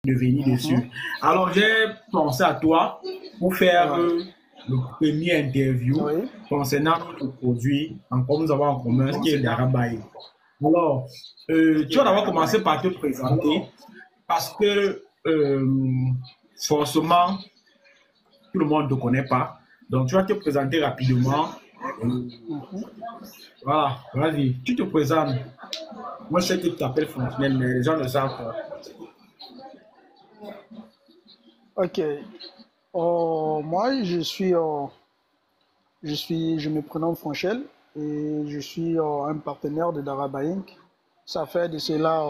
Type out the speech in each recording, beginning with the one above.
de venir dessus. Alors, j'ai pensé à toi pour faire le premier interview concernant notre produit, encore nous avons en commun, ce qui est Darabaye. Alors, tu vas d'abord commencer par te présenter parce que forcément, tout le monde ne te connaît pas. Donc, tu vas te présenter rapidement. Voilà, vas-y, tu te présentes. Moi, je sais que tu t'appelles Fontenelle, mais les gens ne savent pas. Ok. Moi, je me prénomme Franchel et je suis un partenaire de Darabaye Inc. Ça fait de cela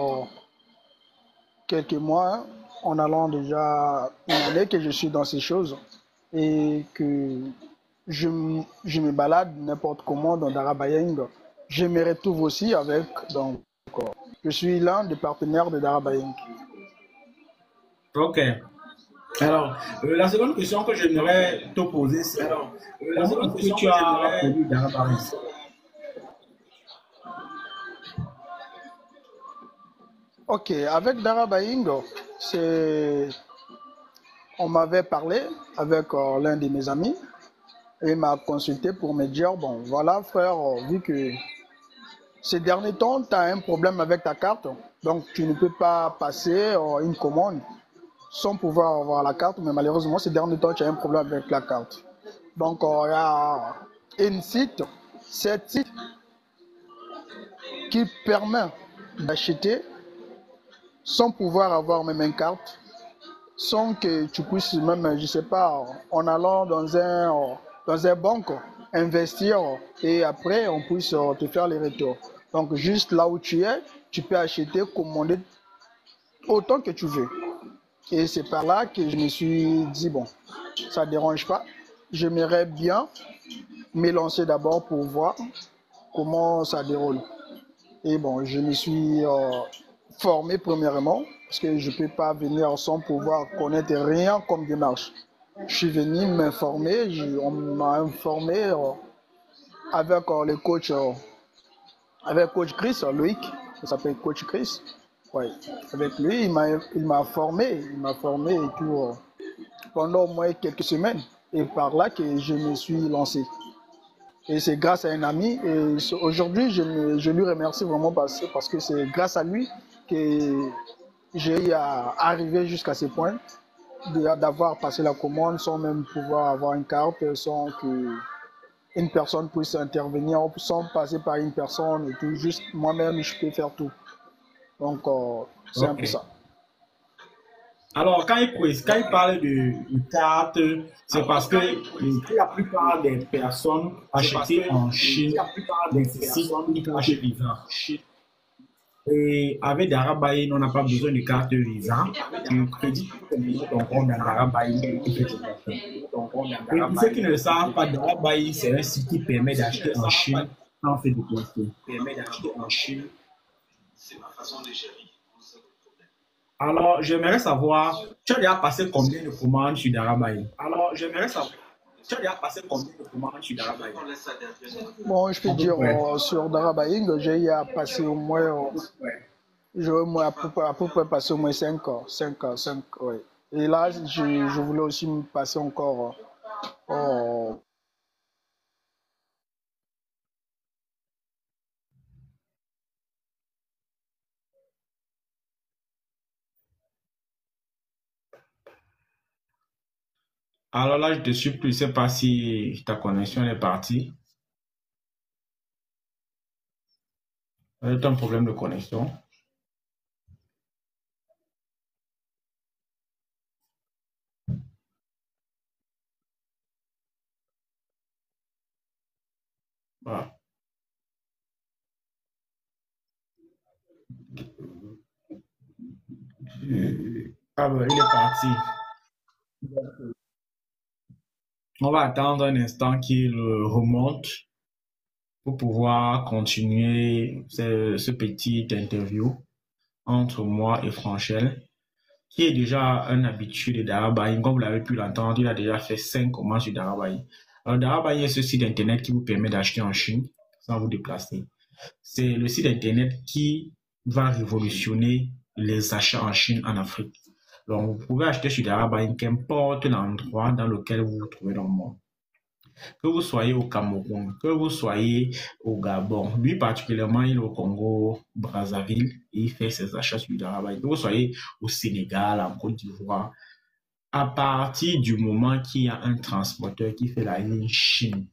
quelques mois, en allant déjà une année que je suis dans ces choses et que je me balade n'importe comment dans Darabaye Inc. Je me retrouve aussi avec, donc, je suis l'un des partenaires de Darabaye Inc. Ok. Alors, la seconde question que j'aimerais te poser, c'est comment est-ce que tu as connu Darabaye? Ok, avec Darabaye Inc., on m'avait parlé avec l'un de mes amis et il m'a consulté pour me dire, bon, voilà frère, vu que ces derniers temps, tu as un problème avec ta carte, donc tu ne peux pas passer une commande sans pouvoir avoir la carte, mais malheureusement, ces derniers temps, tu as un problème avec la carte. Donc, il y a cette site qui permet d'acheter sans pouvoir avoir même une carte, sans que tu puisses même, je ne sais pas, en allant dans un banque, investir et après, on puisse te faire les retours. Donc, juste là où tu es, tu peux acheter, commander autant que tu veux. Et c'est par là que je me suis dit, bon, ça ne dérange pas. J'aimerais bien me lancer d'abord pour voir comment ça déroule. Et bon, je me suis formé premièrement, parce que je ne peux pas venir sans pouvoir connaître rien comme démarche. Je suis venu m'informer, on m'a informé avec le coach, avec coach Chris, Loïc, il s'appelle coach Chris. Ouais. Avec lui, il m'a formé et tout pendant au moins quelques semaines. Et par là que je me suis lancé. Et c'est grâce à un ami. Et aujourd'hui, je lui remercie vraiment parce que c'est grâce à lui que j'ai arrivé jusqu'à ce point d'avoir passé la commande sans même pouvoir avoir une carte, sans que une personne puisse intervenir, sans passer par une personne et tout. Juste moi-même, je peux faire tout. Donc, c'est un peu Ok. ça. Alors, quand il parle de carte, c'est parce que la plupart des personnes achetées en Chine nécessitent une carte Visa. Et avec Darabaye, on n'a pas besoin de carte Visa. Tu crédites tout simplement ton compte dans Darabaye et tu fais tes achats. Et pour ceux qui ne le savent pas, Darabaye, c'est un site qui permet d'acheter en Chine sans se déplacer. Alors, j'aimerais savoir, tu as déjà passé combien de commandes sur Darabaye? Bon, je peux À peu dire près. sur Darabaye, j'ai eu à passer au moins, à peu près passer au moins 5 ans, 5 ans, 5, ouais. Et là, je voulais aussi me passer encore. Alors là, je te suis plus, je ne sais pas si ta connexion est partie. C'est un problème de connexion. Voilà. Ah ben, il est parti. On va attendre un instant qu'il remonte pour pouvoir continuer ce petit interview entre moi et Franchel, qui est déjà un habitué de Darabaye. Comme vous l'avez pu l'entendre, il a déjà fait 5 commandes sur Darabaye. Alors, Darabaye est ce site internet qui vous permet d'acheter en Chine sans vous déplacer. C'est le site internet qui va révolutionner les achats en Chine, en Afrique. Donc, vous pouvez acheter sur Darabaïn, qu'importe l'endroit dans lequel vous vous trouvez dans le monde. Que vous soyez au Cameroun, que vous soyez au Gabon, lui particulièrement, il est au Congo, Brazzaville, et il fait ses achats sur Darabaïn. Que vous soyez au Sénégal, en Côte d'Ivoire, à partir du moment qu'il y a un transporteur qui fait la ligne Chine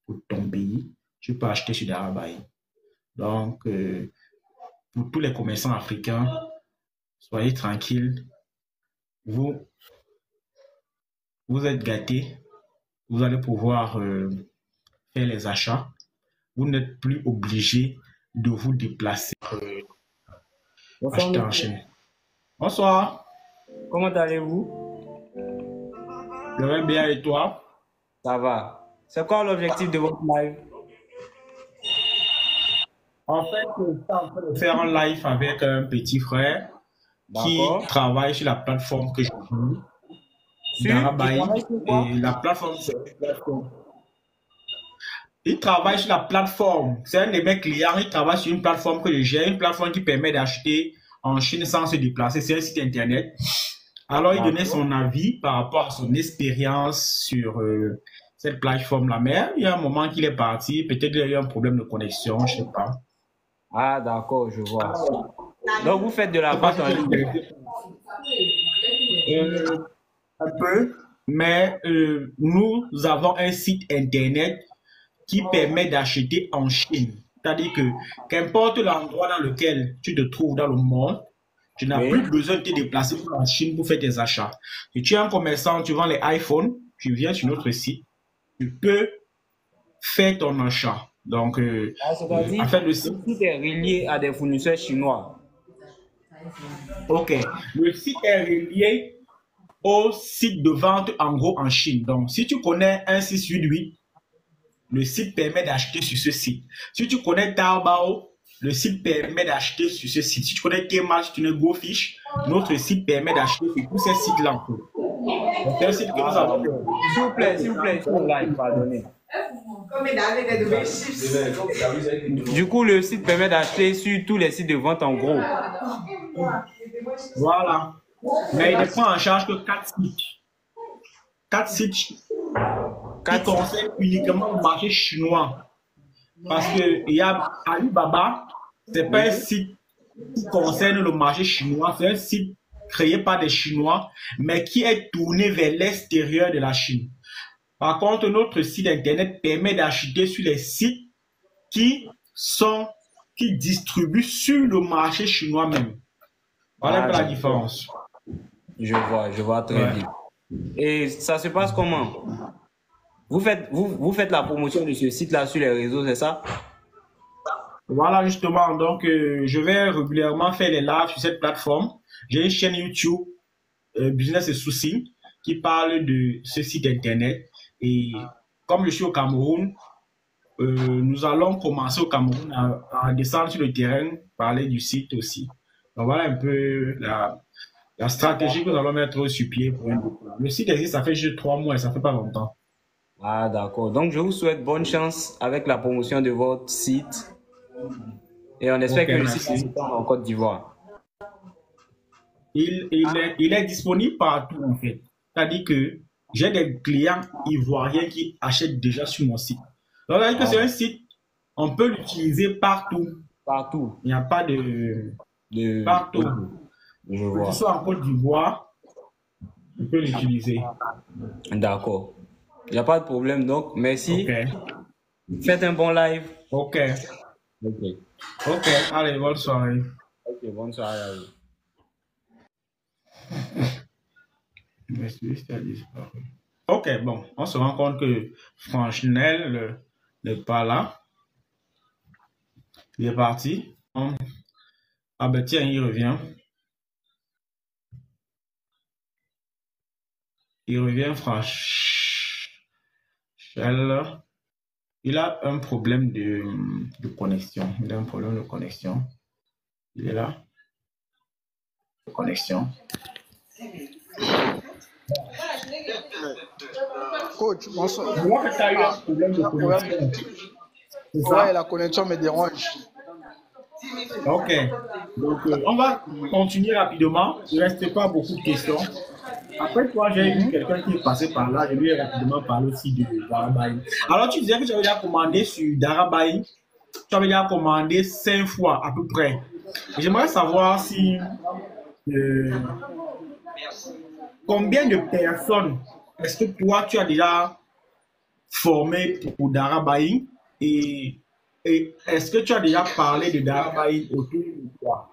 pour ton pays, tu peux acheter sur Darabaïn. Donc, pour tous les commerçants africains, soyez tranquilles. Vous êtes gâtés. Vous allez pouvoir faire les achats. Vous n'êtes plus obligé de vous déplacer. Bonsoir, Acheter en monsieur. Chine. Bonsoir. Comment allez-vous? Je vais bien et toi? Ça va. C'est quoi l'objectif de votre live? En fait, je suis en train de faire un live avec un petit frère qui D'accord. travaille sur la plateforme que je joue, Il Darabaïn. travaille sur quoi? Et la plateforme, c'est une plateforme. Il travaille sur la plateforme. C'est un de mes clients. Il travaille sur une plateforme que je gère, une plateforme qui permet d'acheter en Chine sans se déplacer. C'est un site internet. Alors, il donnait son avis par rapport à son expérience sur cette plateforme-là. Mais il y a un moment qu'il est parti. Peut-être qu'il y a eu un problème de connexion, je ne sais pas. Ah, d'accord, je vois. Donc, vous faites de la Je sais pas vente en si tu ligne. un peu, mais nous avons un site internet qui permet d'acheter en Chine. C'est-à-dire que qu'importe l'endroit dans lequel tu te trouves dans le monde, tu n'as Oui. plus besoin de te déplacer pour la Chine pour faire tes achats. Si tu es un commerçant, tu vends les iPhones, tu viens sur notre site, tu peux faire ton achat. Donc, Ah, c'est-à-dire, en fait, le le site, site est relié à des fournisseurs chinois. ok, le site est relié au site de vente en gros en Chine. Donc, si tu connais un 688, le site permet d'acheter sur ce site. Si tu connais Taobao, le site permet d'acheter sur ce site. Si tu connais Tmall, si tu connais GoFish, notre site permet d'acheter sur tous ces sites-là. Donc, c'est un site que nous avons. S'il vous plaît, sur live, pardonnez. Du coup, le site permet d'acheter sur tous les sites de vente en gros. Voilà. Mais il ne prend en charge que 4 sites. 4 sites qui concernent uniquement le marché chinois. Parce qu'il y a Alibaba, ce n'est pas un site qui concerne le marché chinois, c'est un site créé par des Chinois, mais qui est tourné vers l'extérieur de la Chine. Par contre, notre site internet permet d'acheter sur les sites qui distribuent sur le marché chinois même. Voilà un peu la différence. Je vois très bien. Et ça se passe comment? Vous faites la promotion de ce site-là sur les réseaux, c'est ça? Voilà, justement. Donc, je vais régulièrement faire les lives sur cette plateforme. J'ai une chaîne YouTube, Business et Soucis, qui parle de ce site internet. Et comme je suis au Cameroun, nous allons commencer au Cameroun à descendre sur le terrain, parler du site aussi. Donc, voilà un peu la stratégie que nous allons mettre sur pied pour un déploiement. Le site existe, ça fait juste 3 mois et ça fait pas longtemps. Ah, d'accord. Donc, je vous souhaite bonne chance avec la promotion de votre site. Et on espère que le site va s'étendre en Côte d'Ivoire. Il est disponible partout, en fait. C'est-à-dire que j'ai des clients ivoiriens qui achètent déjà sur mon site. Donc, c'est-à-dire que c'est un site, on peut l'utiliser partout. Partout. Il n'y a pas de... Partout. Je vois. Que ce soit en Côte d'Ivoire, on peut l'utiliser. D'accord. Il n'y a pas de problème, donc. Merci. Ok. Faites un bon live. Ok. Ok. Ok. Allez, bonne soirée. Ok, bonne soirée à vous. Ok, bon, on se rend compte que Franchnel n'est pas là. Il est parti. Ah ben tiens, il revient. Il revient, Franchel. Il a un problème de connexion. Il a un problème de connexion. Il est là. Connexion. Coach, bonsoir. Moi, tu as eu un problème de connexion. Ouais, la connexion me dérange. Ok. Donc, on va continuer rapidement. Il ne reste pas beaucoup de questions. Après toi, j'ai vu quelqu'un qui est passé par là. Je lui ai rapidement parlé aussi de Darabaï. Alors, tu disais que tu avais déjà commandé sur Darabaï. Tu avais déjà commandé 5 fois à peu près. J'aimerais savoir si combien de personnes est-ce que toi tu as déjà formé pour Darabaï et est-ce que tu as déjà parlé de Darabaï autour de toi?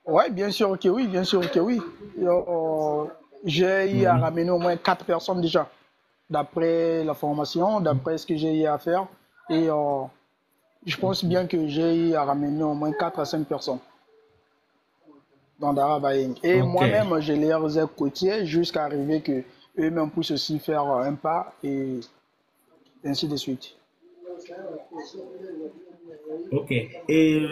Ouais, bien sûr que oui, bien sûr que oui. J'ai eu à ramener au moins 4 personnes déjà, d'après la formation, d'après ce que j'ai eu à faire. Et je pense bien que j'ai eu à ramener au moins 4 à 5 personnes dans Darabaï. Et Ok. moi-même, je les ai côtiers jusqu'à arriver que eux-mêmes puissent aussi faire un pas et ainsi de suite. Ok. Et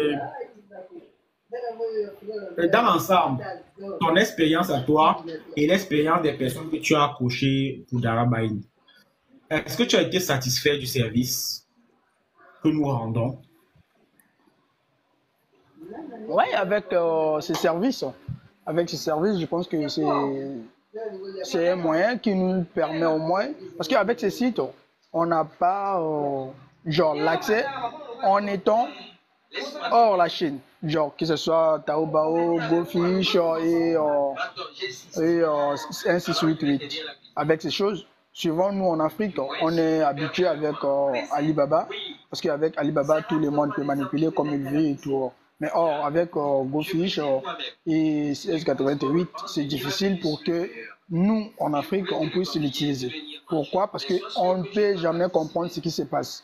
dans l'ensemble, ton expérience à toi et l'expérience des personnes que tu as accrochées pour Darabaï, est-ce que tu as été satisfait du service que nous rendons? Oui, avec ces services. Avec ces services, je pense que c'est un moyen qui nous permet au moins. Parce qu'avec ces sites, on n'a pas genre l'accès en étant hors la Chine. Genre que ce soit Taobao, GoFish et ainsi de suite. Avec ces choses, souvent nous en Afrique, on est habitué avec Alibaba. Parce qu'avec Alibaba, tout le monde peut manipuler comme il veut et tout. Mais or, avec GoFish et S88, c'est difficile pour que nous, en Afrique, on puisse l'utiliser. Pourquoi? Parce qu'on ne peut jamais comprendre ce qui se passe.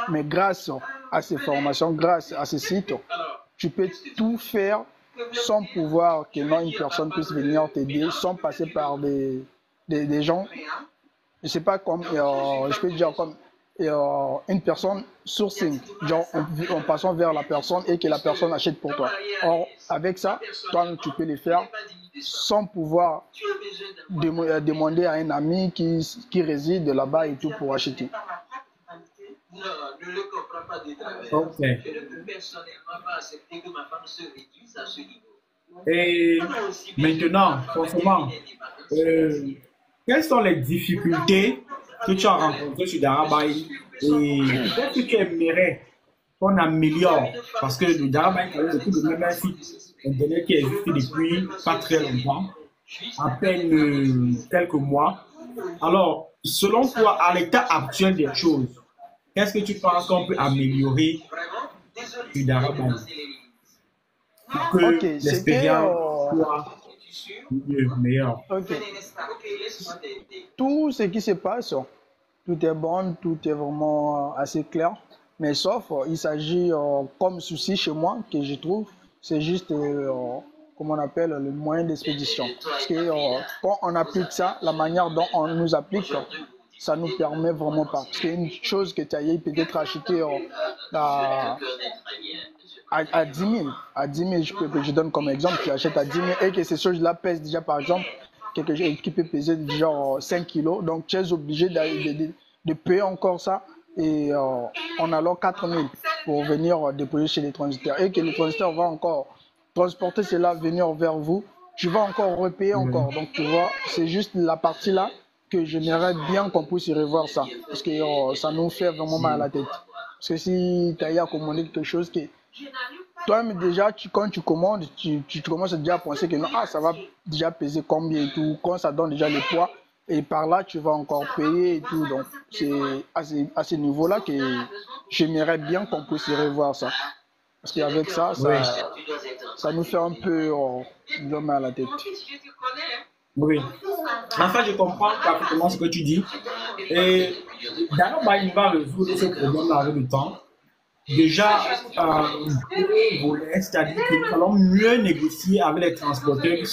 Mais grâce à ces formations, grâce à ces sites, tu peux tout faire sans pouvoir que non, une personne puisse venir t'aider, sans passer par des gens. Je sais pas comme, je peux dire comme une personne sourcing, genre en passant vers la personne et que la personne achète pour toi. Or, avec ça, toi, tu peux le faire sans pouvoir demander à un ami qui réside là-bas et tout pour acheter. Ok. Et maintenant, forcément, quelles sont les difficultés que tu as rencontrées sur Darabaï et qu'est-ce que tu aimerais qu'on améliore? Parce que le Darabaï, c'est tout le même site internet qui existe depuis pas très longtemps, à peine quelques mois. Alors, selon toi, à l'état actuel des choses, qu'est-ce que tu penses qu'on peut améliorer sur Darabaï pour que Ok, l'expérience soit meilleure? Ok. Tout ce qui se passe, tout est bon, tout est vraiment assez clair. Mais sauf, il s'agit, comme souci chez moi, que je trouve, c'est juste, comment on appelle, le moyen d'expédition. Parce que quand on applique ça, la manière dont on nous applique, ça nous permet vraiment pas. Parce qu'une chose que tu as peut-être acheté à 10 000. À 10 000, je donne comme exemple, tu achètes à 10 000 et que ces choses-là pèsent déjà, par exemple, quelque chose qui peut peser genre 5 kilos. Donc, tu es obligé de payer encore ça et en allant 4 000 pour venir déposer chez les transitaires. Et que les transitaires vont encore transporter cela, venir vers vous. Tu vas encore repayer encore. Donc, tu vois, c'est juste la partie là que j'aimerais bien qu'on puisse y revoir ça. Parce que ça nous fait vraiment mal à la tête. Parce que si tu as eu à commander quelque chose qui toi-même déjà, quand tu commandes, tu commences déjà à penser que non, ça va déjà peser combien et tout, quand ça donne déjà le poids, et par là, tu vas encore payer et tout. Donc, c'est à ce niveau-là que j'aimerais bien qu'on puisse y revoir ça. Parce qu'avec ça, ça nous fait un peu de mal à la tête. Oui. Enfin, je comprends parfaitement ce que tu dis. Et Darabaï va résoudre ce problème-là avec le temps. Déjà, c'est-à-dire que nous allons mieux négocier avec les transporteurs qui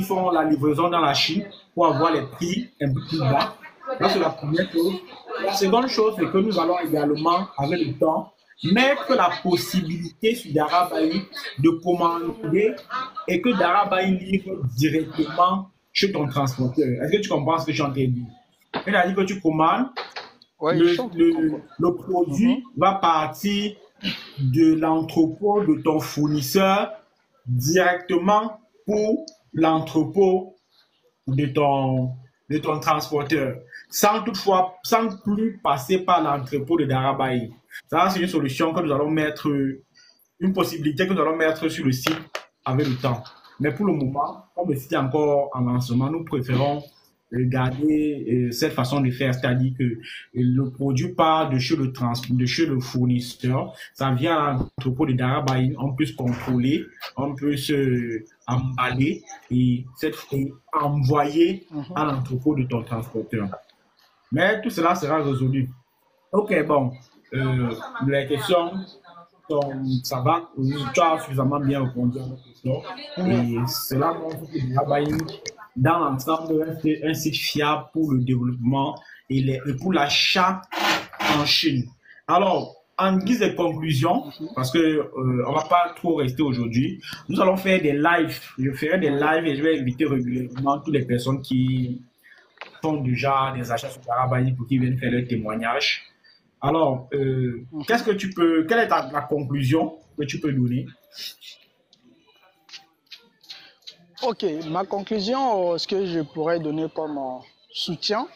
font la livraison dans la Chine pour avoir les prix un peu plus bas. Ça, c'est la première chose. La seconde chose, c'est que nous allons également, avec le temps, mettre la possibilité sur Darabaï de commander et que Darabaï livre directement chez ton transporteur. Est-ce que tu comprends ce que je suis en train de dire? C'est-à-dire que tu commandes, Ouais, le produit va partir de l'entrepôt de ton fournisseur directement pour l'entrepôt de ton transporteur, sans toutefois, sans plus passer par l'entrepôt de Darabaï. Ça, c'est une solution que nous allons mettre, une possibilité que nous allons mettre sur le site avec le temps. Mais pour le moment, comme le site est encore en lancement, nous préférons garder cette façon de faire, c'est-à-dire que le produit part de chez le fournisseur, ça vient à l'entrepôt de Darabaï, on peut se contrôler, on peut se emballer et envoyer à l'entrepôt de ton transporteur. Mais tout cela sera résolu. Ok, bon, les questions, ça va, tu as suffisamment bien répondu à nos questions. Et cela montre que Darabaï, dans l'ensemble, c'est un site fiable pour le développement et pour l'achat en Chine. Alors, en guise de conclusion, parce que on va pas trop rester aujourd'hui, nous allons faire des lives. Je ferai des lives et je vais inviter régulièrement toutes les personnes qui font déjà des achats sur Darabaï pour qu'ils viennent faire leur témoignage. Alors, quelle est la conclusion que tu peux donner? Ok, ma conclusion, ce que je pourrais donner comme soutien,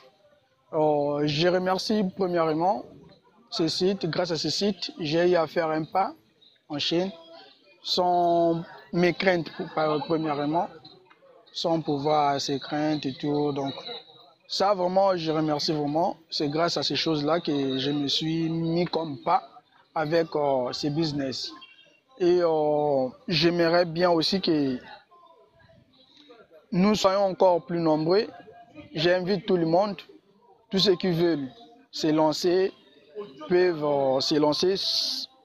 je remercie premièrement ce site. Grâce à ce site, j'ai eu à faire un pas en Chine sans mes craintes, premièrement, sans pouvoir ces craintes et tout. Donc, ça vraiment, je remercie vraiment. C'est grâce à ces choses-là que je me suis mis comme pas avec ces business. Et j'aimerais bien aussi que nous soyons encore plus nombreux. J'invite tout le monde, tous ceux qui veulent se lancer, peuvent se lancer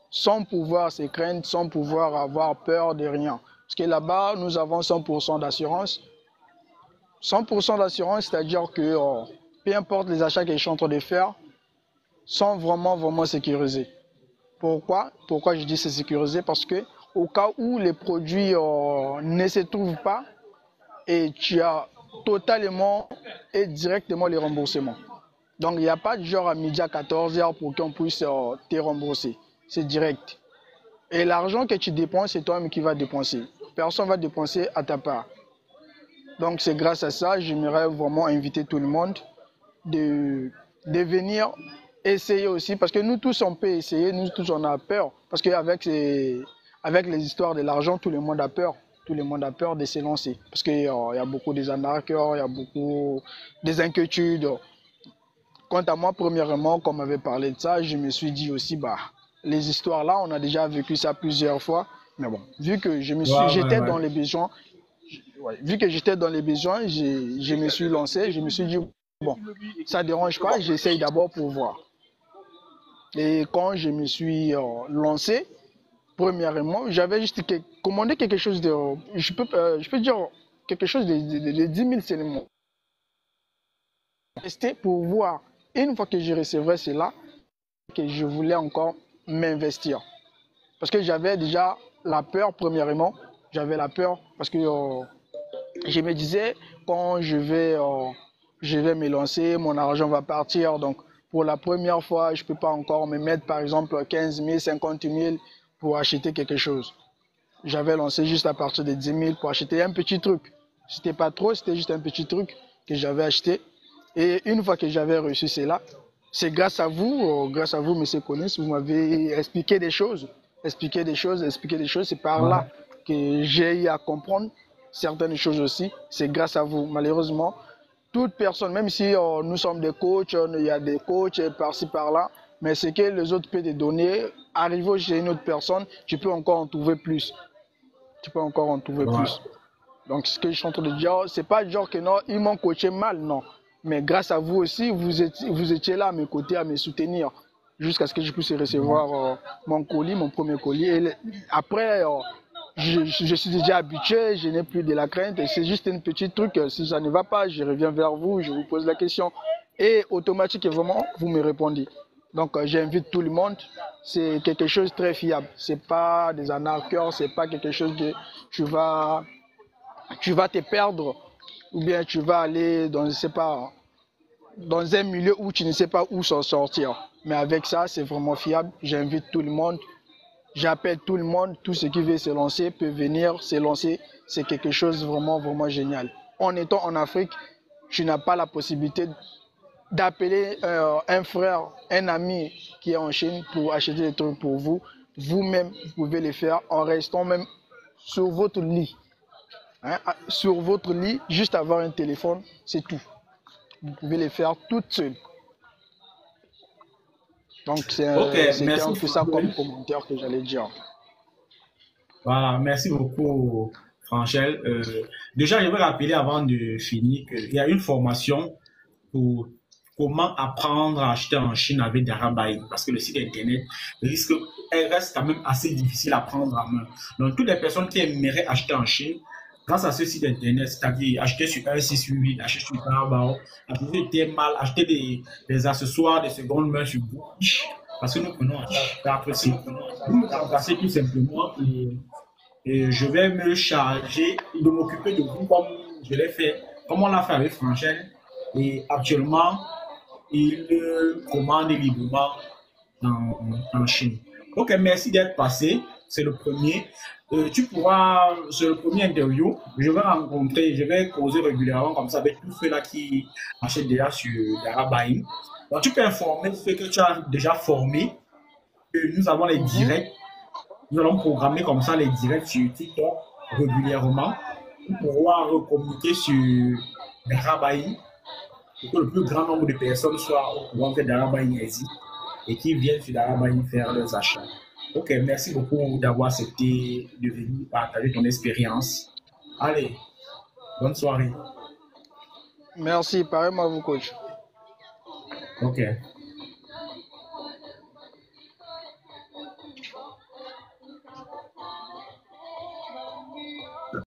sans pouvoir se craindre, sans pouvoir avoir peur de rien. Parce que là-bas, nous avons 100% d'assurance. 100% d'assurance, c'est-à-dire que peu importe les achats que je suis en train de faire, sont vraiment sécurisés. Pourquoi je dis c'est sécurisé? Parce que au cas où les produits ne se trouvent pas, et tu as totalement et directement les remboursements. Donc, il n'y a pas de genre à midi à 14h pour qu'on puisse te rembourser. C'est direct. Et l'argent que tu dépenses, c'est toi-même qui vas dépenser. Personne ne va dépenser à ta part. Donc, c'est grâce à ça, j'aimerais vraiment inviter tout le monde de venir essayer aussi. Parce que nous tous, on peut essayer, nous tous, on a peur. Parce qu'avec les histoires de l'argent, tout le monde a peur. Tout le monde a peur de se lancer. Parce qu'il y a beaucoup des arnaqueurs, il y a beaucoup des inquiétudes. Quant à moi, premièrement, comme on avait parlé de ça, je me suis dit aussi, les histoires là, on a déjà vécu ça plusieurs fois. Mais bon, vu que j'étais dans les besoins, je me suis lancé, je me suis dit, bon, ça ne dérange pas, j'essaye d'abord pour voir. Et quand je me suis lancé, premièrement, j'avais juste commandé quelque chose de, je peux dire quelque chose de 10 000 seulement. C'était pour voir, une fois que je recevrais cela, que je voulais encore m'investir. Parce que j'avais déjà la peur, premièrement, j'avais la peur parce que je me disais, quand je vais me lancer, mon argent va partir, donc pour la première fois, je ne peux pas encore me mettre par exemple 15 000, 50 000 pour acheter quelque chose. J'avais lancé juste à partir de 10 000 pour acheter un petit truc. C'était pas trop, c'était juste un petit truc que j'avais acheté. Et une fois que j'avais reçu cela, c'est grâce à vous, M. Konis, vous m'avez expliqué des choses. C'est par là que j'ai eu à comprendre certaines choses aussi. C'est grâce à vous. Malheureusement, toute personne, même si nous sommes des coachs, il y a des coachs par-ci, par-là, mais ce que les autres peuvent te donner, arriver chez une autre personne, tu peux encore en trouver plus. Donc, ce que je suis en train de dire, c'est pas genre que non, ils m'ont coaché mal, non. Mais grâce à vous aussi, vous étiez là à mes côtés, à me soutenir, jusqu'à ce que je puisse recevoir mon colis, mon premier colis. Et après, je suis déjà habitué, je n'ai plus de la crainte. C'est juste un petit truc, si ça ne va pas, je reviens vers vous, je vous pose la question. Et automatiquement, vous me répondez. Donc, j'invite tout le monde. C'est quelque chose de très fiable. Ce n'est pas des arnaqueurs, ce n'est pas quelque chose que tu vas te perdre ou bien tu vas aller dans, je sais pas, dans un milieu où tu ne sais pas où s'en sortir. Mais avec ça, c'est vraiment fiable. J'invite tout le monde j'appelle tout le monde, tout ceux qui veut se lancer peut venir se lancer. C'est quelque chose vraiment, vraiment génial. En étant en Afrique, tu n'as pas la possibilité d'appeler un frère, un ami qui est en Chine pour acheter des trucs pour vous. Vous-même, vous pouvez les faire en restant même sur votre lit. Hein, sur votre lit, juste avoir un téléphone, c'est tout. Vous pouvez les faire toutes seules. Donc, c'était un peu ça comme commentaire que j'allais dire. Voilà, merci beaucoup, Franchel. Déjà, je vais rappeler avant de finir qu'il y a une formation pour comment apprendre à acheter en Chine avec Darabai, parce que le site internet elle reste quand même assez difficile à prendre en main. Donc, toutes les personnes qui aimeraient acheter en Chine, grâce à ce site internet, c'est-à-dire acheter sur 168, acheter sur Taobao, acheter des accessoires de seconde main sur Bouche, parce que nous prenons en charge 4 sites. Vous remplacez tout simplement et je vais me charger de m'occuper de vous comme je l'ai fait, comme on l'a fait avec Franchel. Et actuellement, il commande librement en Chine. Ok, merci d'être passé. C'est le premier. C'est le premier interview. Je vais causer régulièrement comme ça avec tous ceux-là qui achètent déjà sur Darabai. Donc, tu peux informer ceux que tu as déjà formés. Nous avons les directs. Nous allons programmer comme ça les directs sur TikTok régulièrement pour pouvoir communiquer sur Darabai pour que le plus grand nombre de personnes soient au courant que Darabai existe et qui viennent sur Darabai faire leurs achats. Ok, merci beaucoup d'avoir accepté de venir partager ton expérience. Allez, bonne soirée. Merci, pareillement à vous, coach. Ok.